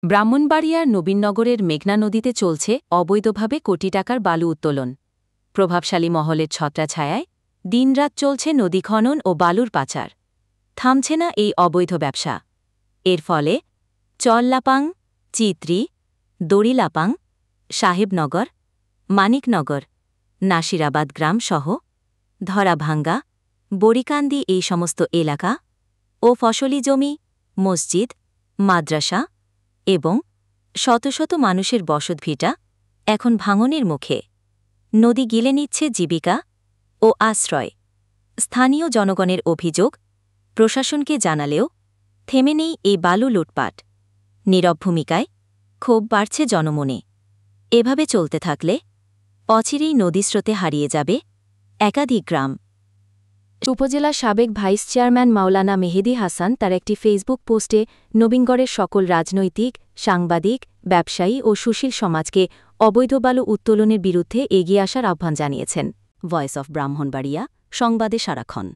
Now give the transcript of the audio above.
ব্রাহ্মণবাড়িয়ার নবীনগরের মেঘনা নদীতে চলছে অবৈধভাবে কোটি টাকার বালু উত্তোলন। প্রভাবশালী মহলের ছত্রছায়ায় দিনরাত চলছে নদী খনন ও বালুর পাচার। থামছে না এই অবৈধ ব্যবসা। এর ফলে চরলাপাং, চিত্রি, দড়িলাপাং, সাহেবনগর, মানিকনগর, নাসিরাবাদ গ্রাম সহ ধরাভাঙ্গা, বরিকান্দি এই সমস্ত এলাকা ও ফসলি জমি, মসজিদ, মাদ্রাসা এবং শত শত মানুষের বসতভিটা এখন ভাঙনের মুখে। নদী গিলে নিচ্ছে জীবিকা ও আশ্রয়। স্থানীয় জনগণের অভিযোগ, প্রশাসনকে জানালেও থেমে নেই এই বালু লুটপাট। নীরব ভূমিকায় ক্ষোভ বাড়ছে জনমনে। এভাবে চলতে থাকলে অচিরেই নদীস্রোতে হারিয়ে যাবে একাধিক গ্রাম। উপজেলার সাবেক ভাইস চেয়ারম্যান মাওলানা মেহেদী হাসান তার একটি ফেসবুক পোস্টে নবীনগরের সকল রাজনৈতিক, সাংবাদিক, ব্যবসায়ী ও সুশীল সমাজকে অবৈধ বালু উত্তোলনের বিরুদ্ধে এগিয়ে আসার আহ্বান জানিয়েছেন। ভয়েস অফ ব্রাহ্মণবাড়িয়া, সংবাদে সারাক্ষণ।